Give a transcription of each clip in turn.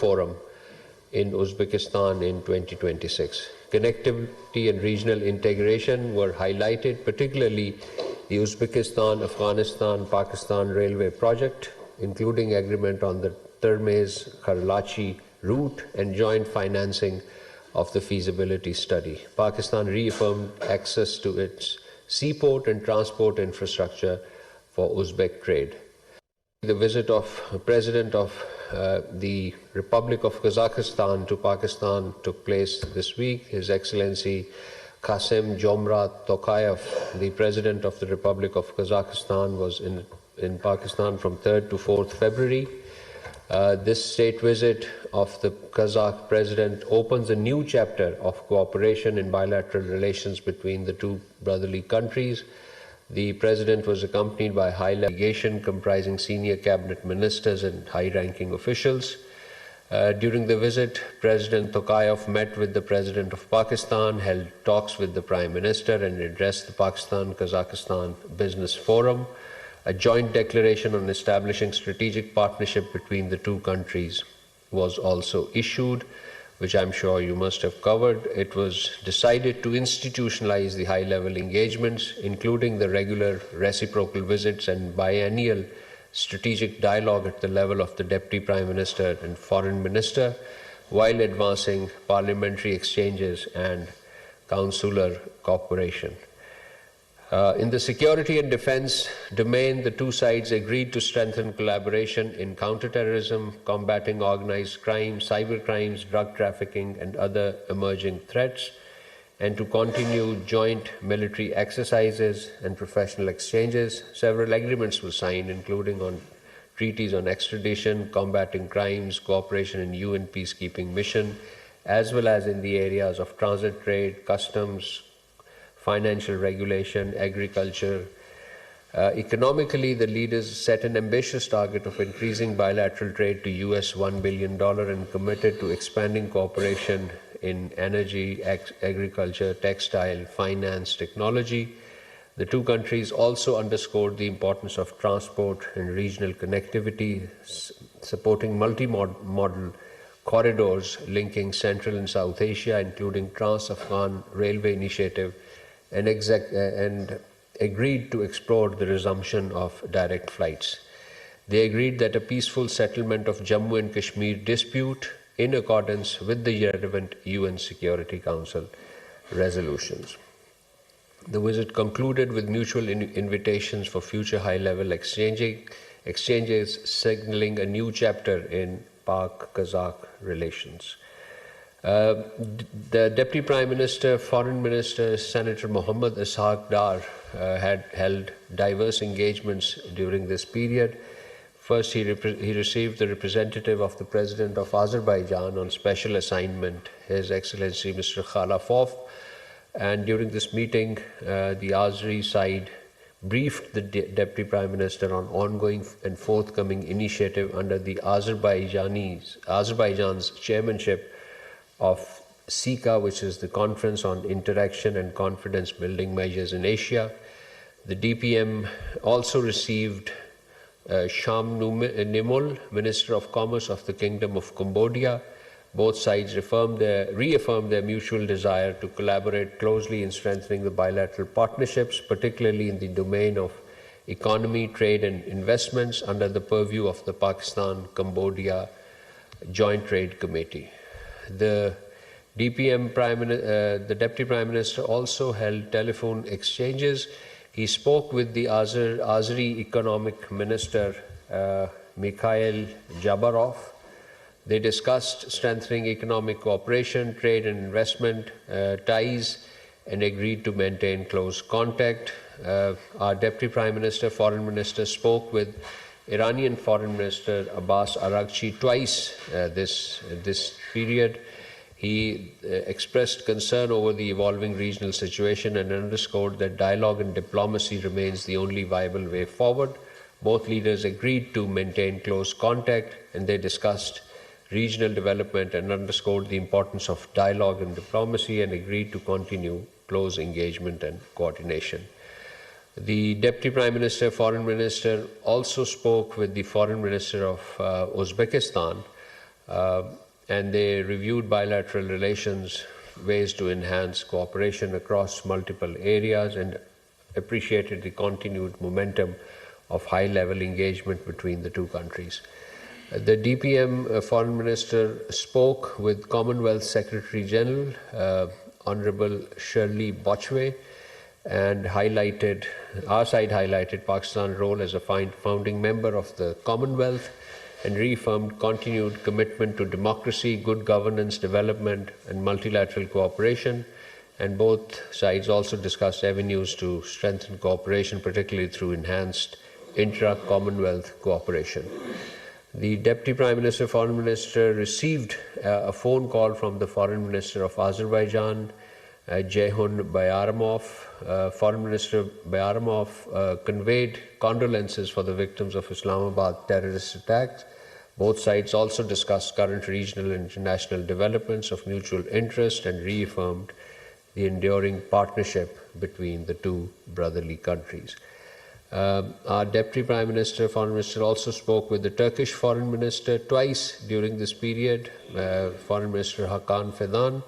Forum in Uzbekistan in 2026. Connectivity and regional integration were highlighted, particularly the Uzbekistan-Afghanistan-Pakistan railway project, including agreement on the Termez-Karachi route and joint financing of the feasibility study. Pakistan reaffirmed access to its seaport and transport infrastructure for Uzbek trade. The visit of President of the Republic of Kazakhstan to Pakistan took place this week. His Excellency Kassym-Jomart Tokayev, the President of the Republic of Kazakhstan, was in Pakistan from 3rd to 4th February. This state visit of the Kazakh President opens a new chapter of cooperation in bilateral relations between the two brotherly countries. The President was accompanied by a high-level delegation comprising senior cabinet ministers and high-ranking officials. During the visit, President Tokayev met with the President of Pakistan, held talks with the Prime Minister, and addressed the Pakistan-Kazakhstan Business Forum. A joint declaration on establishing strategic partnership between the two countries was also issued, which I'm sure you must have covered. It was decided to institutionalize the high-level engagements, including the regular reciprocal visits and biennial strategic dialogue at the level of the Deputy Prime Minister and Foreign Minister, while advancing parliamentary exchanges and consular cooperation. In the security and defense domain, the two sides agreed to strengthen collaboration in counterterrorism, combating organized crime, cyber crimes, drug trafficking, and other emerging threats, and to continue joint military exercises and professional exchanges. Several agreements were signed, including on treaties on extradition, combating crimes, cooperation in UN peacekeeping mission, as well as in the areas of transit trade, customs, financial regulation, agriculture. Economically, the leaders set an ambitious target of increasing bilateral trade to US $1 billion and committed to expanding cooperation in energy, agriculture, textile, finance, technology. The two countries also underscored the importance of transport and regional connectivity, supporting multi-modal corridors linking Central and South Asia, including Trans-Afghan Railway Initiative, and agreed to explore the resumption of direct flights. They agreed that a peaceful settlement of Jammu and Kashmir dispute in accordance with the relevant UN Security Council resolutions. The visit concluded with mutual invitations for future high-level exchanges, signaling a new chapter in Pak-Kazakh relations. The Deputy Prime Minister, Foreign Minister, Senator Mohammad Ishaq Dar had held diverse engagements during this period. First, he received the representative of the President of Azerbaijan on special assignment, His Excellency Mr. Khalafov, and during this meeting, the Azeri side briefed the Deputy Prime Minister on ongoing and forthcoming initiative under the Azerbaijan's chairmanship of SICA, which is the Conference on Interaction and Confidence Building Measures in Asia. The DPM also received Sham Nimol, Minister of Commerce of the Kingdom of Cambodia. Both sides reaffirmed their mutual desire to collaborate closely in strengthening the bilateral partnerships, particularly in the domain of economy, trade and investments under the purview of the Pakistan-Cambodia Joint Trade Committee. The Deputy Prime Minister also held telephone exchanges. He spoke with the Azeri Economic Minister, Mikhail Jabarov. They discussed strengthening economic cooperation, trade and investment ties, and agreed to maintain close contact. Our Deputy Prime Minister, Foreign Minister, spoke with Iranian Foreign Minister Abbas Araghchi twice this period. He expressed concern over the evolving regional situation and underscored that dialogue and diplomacy remains the only viable way forward. Both leaders agreed to maintain close contact, and they discussed regional development and underscored the importance of dialogue and diplomacy, and agreed to continue close engagement and coordination. The Deputy Prime Minister, Foreign Minister also spoke with the Foreign Minister of Uzbekistan, and they reviewed bilateral relations, ways to enhance cooperation across multiple areas, and appreciated the continued momentum of high-level engagement between the two countries. The DPM Foreign Minister spoke with Commonwealth Secretary General, Honorable Shirley Bochwe, and our side highlighted Pakistan's role as a founding member of the Commonwealth and reaffirmed continued commitment to democracy, good governance, development, and multilateral cooperation. And both sides also discussed avenues to strengthen cooperation, particularly through enhanced intra-Commonwealth cooperation. The Deputy Prime Minister, Foreign Minister, received a phone call from the Foreign Minister of Azerbaijan, Ceyhun Bayramov. Foreign Minister Bayramov conveyed condolences for the victims of Islamabad terrorist attacks. Both sides also discussed current regional and international developments of mutual interest and reaffirmed the enduring partnership between the two brotherly countries. Our Deputy Prime Minister, Foreign Minister, also spoke with the Turkish Foreign Minister twice during this period, Foreign Minister Hakan Fidan.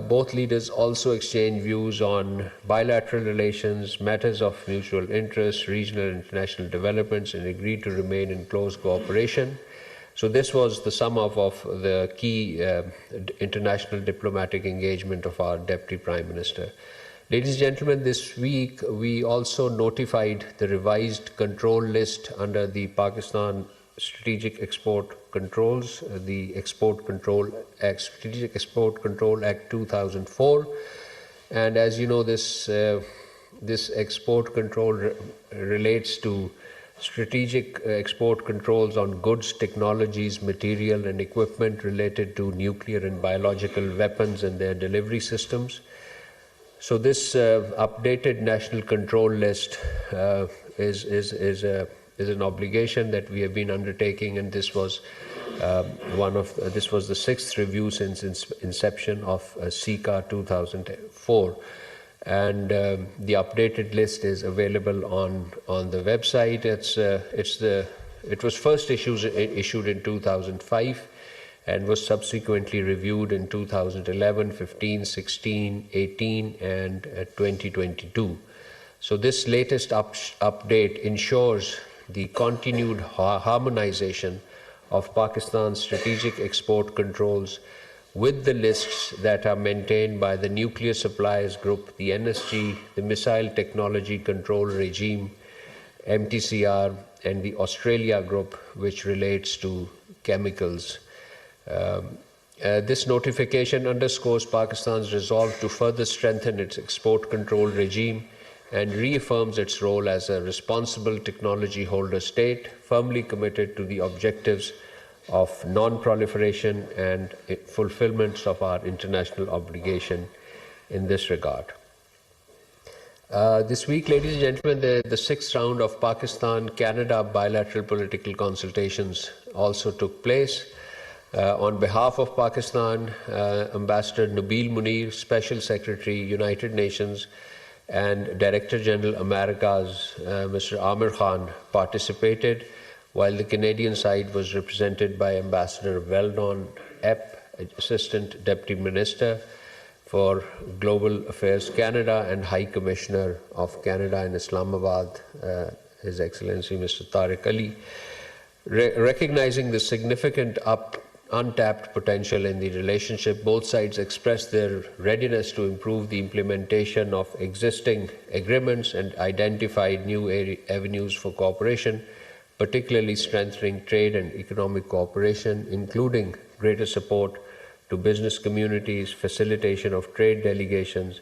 Both leaders also exchanged views on bilateral relations, matters of mutual interest, regional and international developments, and agreed to remain in close cooperation. So this was the sum up of the key international diplomatic engagement of our Deputy Prime Minister. Ladies and gentlemen, this week we also notified the revised control list under the Pakistan Strategic Export Controls, the Export Control Act, Strategic Export Control Act 2004. And as you know, this export control relates to strategic export controls on goods, technologies, material and equipment related to nuclear and biological weapons and their delivery systems. So this updated national control list is an obligation that we have been undertaking, and this was the sixth review since inception of SICA 2004. And the updated list is available on the website. It was first issued in 2005 and was subsequently reviewed in 2011, 15, 16, 18, and 2022. So this latest update ensures the continued harmonization of Pakistan's strategic export controls with the lists that are maintained by the Nuclear Suppliers Group, the NSG, the Missile Technology Control Regime, MTCR, and the Australia Group, which relates to chemicals. This notification underscores Pakistan's resolve to further strengthen its export control regime and reaffirms its role as a responsible technology holder state, firmly committed to the objectives of non-proliferation and fulfillment of our international obligation in this regard. This week, ladies and gentlemen, the sixth round of Pakistan-Canada bilateral political consultations also took place. On behalf of Pakistan, Ambassador Nabil Munir, Special Secretary, United Nations, and Director General Americas, Mr. Amir Khan, participated, while the Canadian side was represented by Ambassador Weldon Epp, Assistant Deputy Minister for Global Affairs Canada and High Commissioner of Canada in Islamabad, His Excellency Mr. Tariq Ali. Recognizing the significant untapped potential in the relationship, both sides expressed their readiness to improve the implementation of existing agreements and identified new avenues for cooperation, particularly strengthening trade and economic cooperation, including greater support to business communities, facilitation of trade delegations,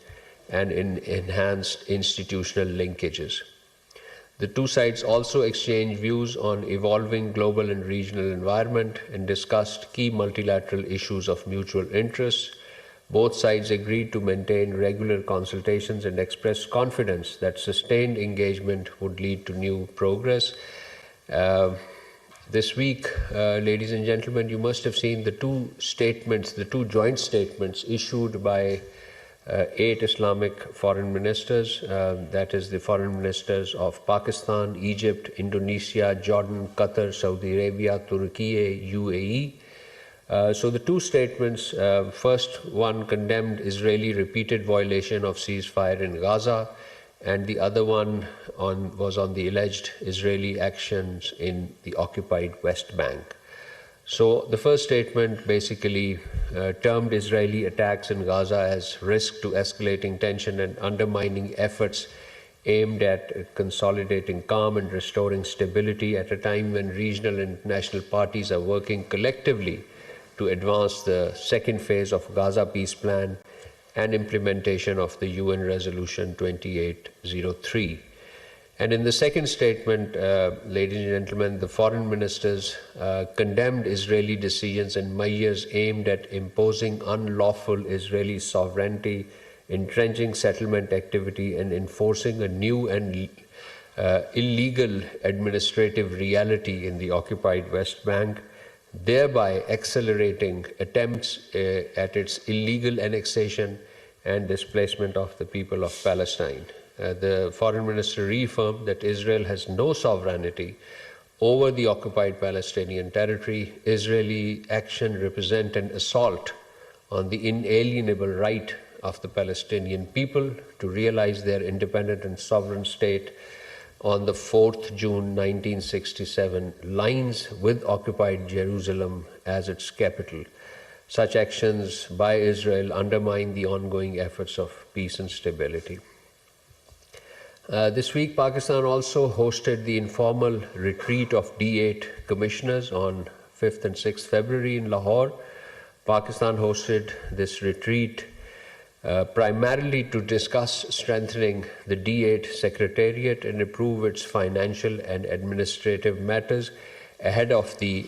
and enhanced institutional linkages. The two sides also exchanged views on evolving global and regional environment and discussed key multilateral issues of mutual interest. Both sides agreed to maintain regular consultations and expressed confidence that sustained engagement would lead to new progress. This week, ladies and gentlemen, you must have seen the two joint statements issued by 8 Islamic foreign ministers, that is the foreign ministers of Pakistan, Egypt, Indonesia, Jordan, Qatar, Saudi Arabia, Turkey, UAE, So the two statements, first one condemned Israeli repeated violation of ceasefire in Gaza, and the other one was on the alleged Israeli actions in the occupied West Bank. So the first statement basically termed Israeli attacks in Gaza as risk to escalating tension and undermining efforts aimed at consolidating calm and restoring stability at a time when regional and international parties are working collectively to advance the second phase of Gaza peace plan and implementation of the UN Resolution 2803. And in the second statement, ladies and gentlemen, the foreign ministers condemned Israeli decisions and measures aimed at imposing unlawful Israeli sovereignty, entrenching settlement activity, and enforcing a new and illegal administrative reality in the occupied West Bank, thereby accelerating attempts at its illegal annexation and displacement of the people of Palestine. The foreign minister reaffirmed that Israel has no sovereignty over the occupied Palestinian territory. Israeli action represents an assault on the inalienable right of the Palestinian people to realize their independent and sovereign state on the 4th June 1967 lines with occupied Jerusalem as its capital. Such actions by Israel undermine the ongoing efforts of peace and stability. This week, Pakistan also hosted the informal retreat of D8 commissioners on 5th and 6th February in Lahore. Pakistan hosted this retreat primarily to discuss strengthening the D8 Secretariat and improve its financial and administrative matters ahead of the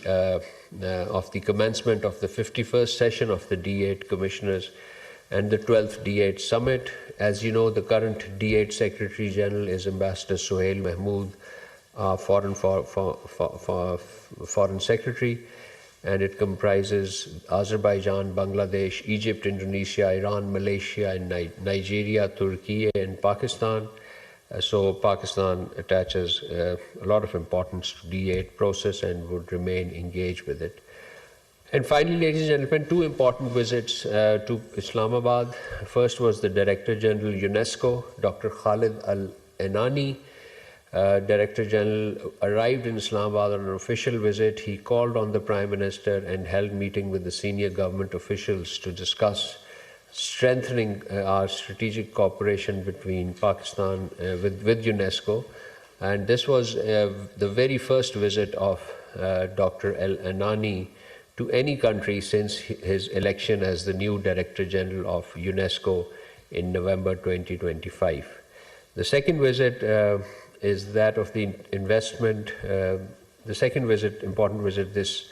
commencement of the 51st session of the D8 Commissioners and the 12th D8 Summit. As you know, the current D8 Secretary General is Ambassador Suhail Mahmood, Foreign Secretary, and it comprises Azerbaijan, Bangladesh, Egypt, Indonesia, Iran, Malaysia, and Nigeria, Turkey, and Pakistan. So Pakistan attaches a lot of importance to D8 process and would remain engaged with it. And finally, ladies and gentlemen, two important visits to Islamabad. First was the Director General UNESCO, Dr. Khalid Al-Enani. Director General arrived in Islamabad on an official visit. He called on the Prime Minister and held meeting with the senior government officials to discuss strengthening our strategic cooperation between Pakistan with UNESCO. And this was the very first visit of Dr. Al-Enani to any country since his election as the new Director General of UNESCO in November 2025. The second visit is that of the investment. The second visit, important visit this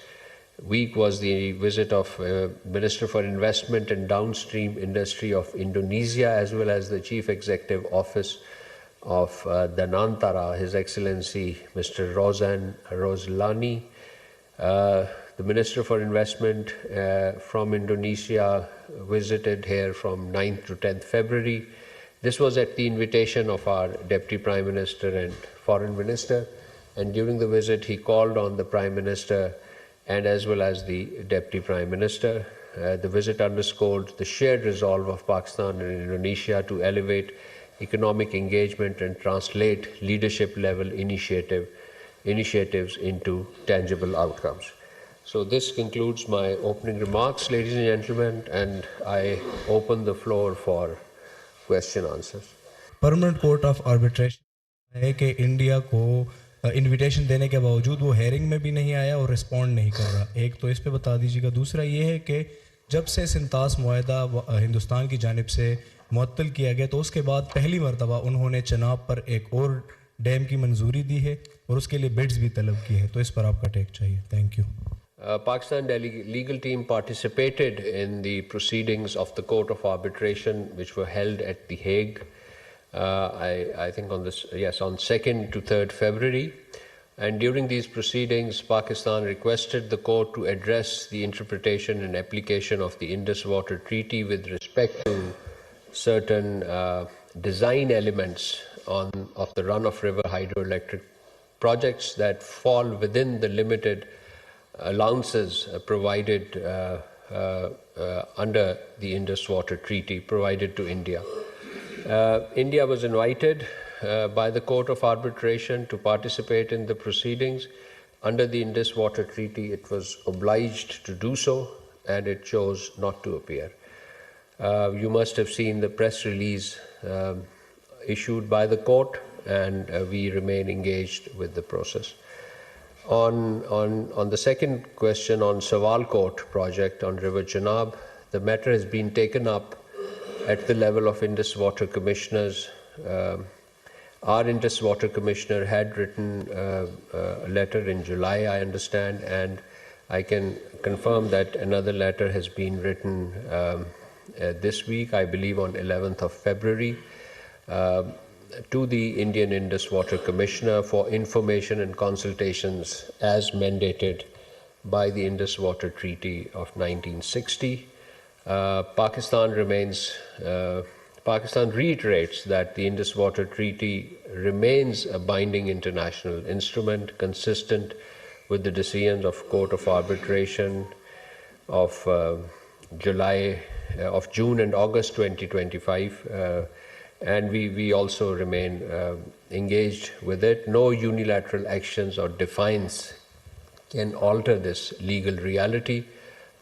week, was the visit of Minister for Investment and Downstream Industry of Indonesia, as well as the Chief Executive Office of Danantara, His Excellency Mr. Rozan Roslani. The Minister for Investment from Indonesia visited here from 9th to 10th February. This was at the invitation of our Deputy Prime Minister and Foreign Minister, and during the visit he called on the Prime Minister and as well as the Deputy Prime Minister. The visit underscored the shared resolve of Pakistan and Indonesia to elevate economic engagement and translate leadership-level initiatives into tangible outcomes. So this concludes my opening remarks, ladies and gentlemen, and I open the floor for question answers. Permanent court of arbitration है कि India को invitation देने के बावजूद वो hearing में भी नहीं आया और रिस्पॉन्ड नहीं कर रहा। एक तो इस पे बता दीजिएगा। दूसरा ये है कि जब से सिंतास मुआहदा हिंदुस्तान की जानिब से मुअत्तल किया गया तो उसके बाद पहली मरतबा उन्होंने चनाब पर एक और डैम की मंजूरी दी है और उसके लिए बिड्स भी तलब की है। तो इस पर आपका टेक चाहिए। Thank you. Pakistan legal team participated in the proceedings of the Court of Arbitration, which were held at The Hague, I think on 2nd to 3rd February. And during these proceedings, Pakistan requested the court to address the interpretation and application of the Indus Water Treaty with respect to certain design elements of the run-of-river hydroelectric projects that fall within the limited allowances provided under the Indus Water Treaty provided to India. India was invited by the Court of Arbitration to participate in the proceedings. Under the Indus Water Treaty, it was obliged to do so, and it chose not to appear. You must have seen the press release issued by the court, and we remain engaged with the process. On the second question on Sawalkot project on River Chenab, the matter has been taken up at the level of Indus Water Commissioners. Our Indus Water Commissioner had written a letter in July, I understand, and I can confirm that another letter has been written this week, I believe on 11th of February, to the Indian Indus Water Commissioner for information and consultations as mandated by the Indus Water Treaty of 1960. Pakistan reiterates that the Indus Water Treaty remains a binding international instrument consistent with the decisions of Court of Arbitration of June and August 2025, and we also remain engaged with it. No unilateral actions or defiance can alter this legal reality.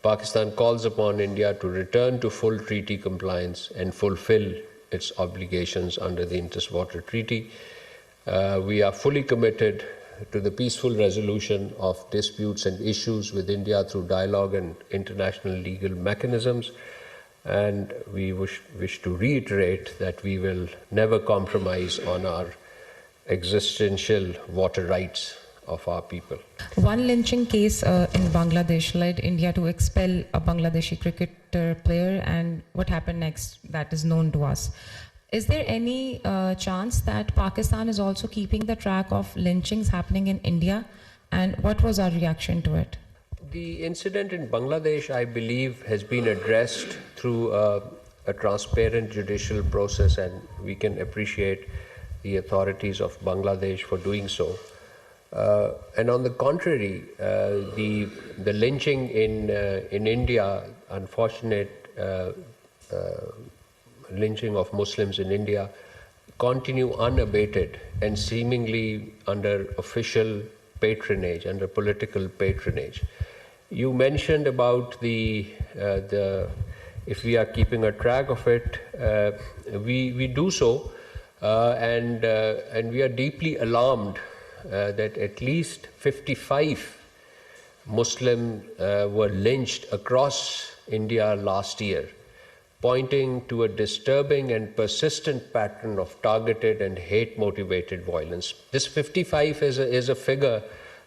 Pakistan calls upon India to return to full treaty compliance and fulfill its obligations under the Indus Water Treaty. We are fully committed to the peaceful resolution of disputes and issues with India through dialogue and international legal mechanisms. And we wish to reiterate that we will never compromise on our existential water rights of our people. One lynching case in Bangladesh led India to expel a Bangladeshi cricketer player, and what happened next, that is known to us. Is there any chance that Pakistan is also keeping the track of lynchings happening in India, and what was our reaction to it? The incident in Bangladesh, I believe, has been addressed through a transparent judicial process, and we can appreciate the authorities of Bangladesh for doing so. And on the contrary, the lynching in India, unfortunate lynching of Muslims in India, continue unabated and seemingly under official patronage, under political patronage. You mentioned about if we are keeping a track of it, we do so, and we are deeply alarmed that at least 55 Muslims were lynched across India last year, pointing to a disturbing and persistent pattern of targeted and hate-motivated violence. This 55 is a figure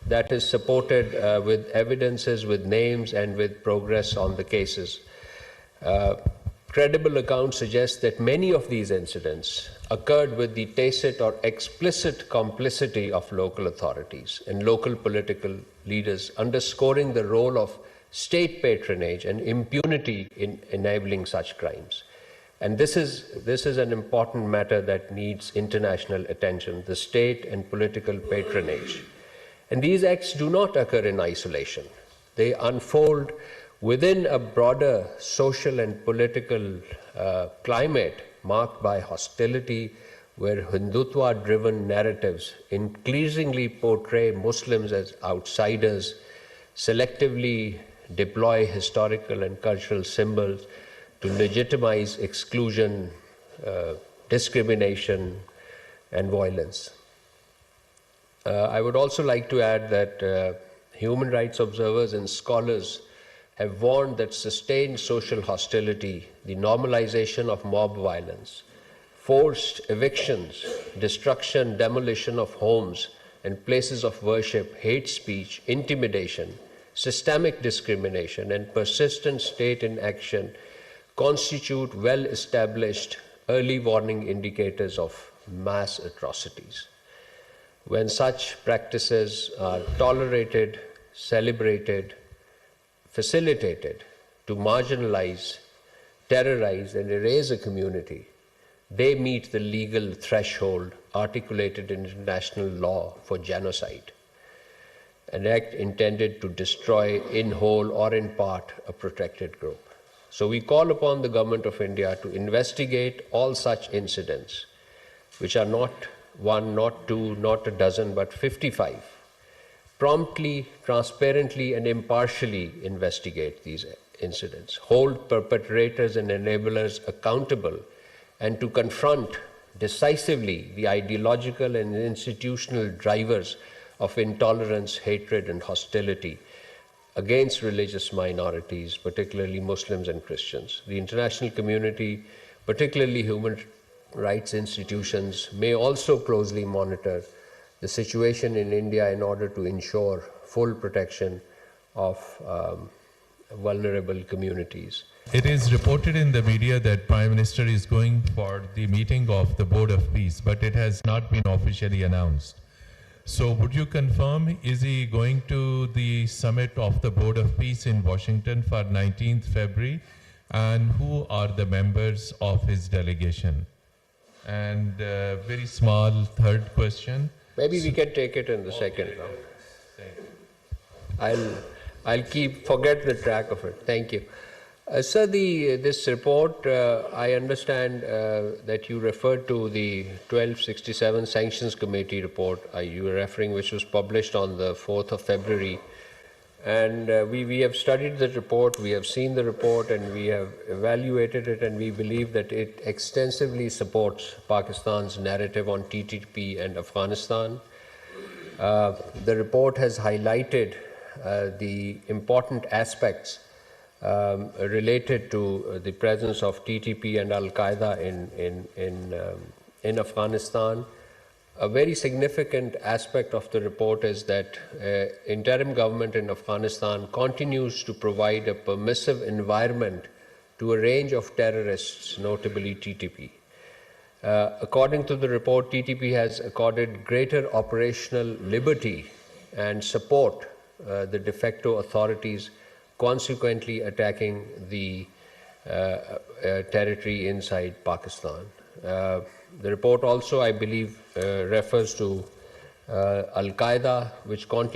that is supported with evidences, with names, and with progress on the cases. Credible accounts suggest that many of these incidents occurred with the tacit or explicit complicity of local authorities and local political leaders, underscoring the role of state patronage and impunity in enabling such crimes. And this is an important matter that needs international attention, the state and political patronage. And these acts do not occur in isolation. They unfold within a broader social and political climate marked by hostility, where Hindutva-driven narratives increasingly portray Muslims as outsiders, selectively deploy historical and cultural symbols to legitimize exclusion, discrimination, and violence. I would also like to add that human rights observers and scholars have warned that sustained social hostility, the normalization of mob violence, forced evictions, destruction, demolition of homes and places of worship, hate speech, intimidation, systemic discrimination, and persistent state inaction constitute well-established early warning indicators of mass atrocities. When such practices are tolerated, celebrated, facilitated to marginalize, terrorize, and erase a community, they meet the legal threshold articulated in international law for genocide. an act intended to destroy in whole or in part a protected group. So we call upon the Government of India to investigate all such incidents, which are not one, not two, not a dozen, but 55. Promptly, transparently, and impartially investigate these incidents, hold perpetrators and enablers accountable, and to confront decisively the ideological and institutional drivers of intolerance, hatred, and hostility against religious minorities, particularly Muslims and Christians. The international community, particularly human rights institutions, may also closely monitor the situation in India in order to ensure full protection of vulnerable communities. It is reported in the media that Prime Minister is going for the meeting of the Board of Peace, but it has not been officially announced. So would you confirm, is he going to the summit of the Board of Peace in Washington for 19th February? And who are the members of his delegation? And very small third question. Maybe we can take it in the second round. I'll forget the track of it. Thank you. Sir, this report, I understand that you referred to the 1267 Sanctions Committee report you were referring, which was published on the 4th of February. And we have studied the report, we have seen the report, and we have evaluated it, and we believe that it extensively supports Pakistan's narrative on TTP and Afghanistan. The report has highlighted the important aspects related to the presence of TTP and Al-Qaeda in Afghanistan. A very significant aspect of the report is that interim government in Afghanistan continues to provide a permissive environment to a range of terrorists, notably TTP. According to the report, TTP has accorded greater operational liberty and support the de facto authorities, consequently attacking the territory inside Pakistan. The report also, I believe, refers to Al-Qaeda, which continues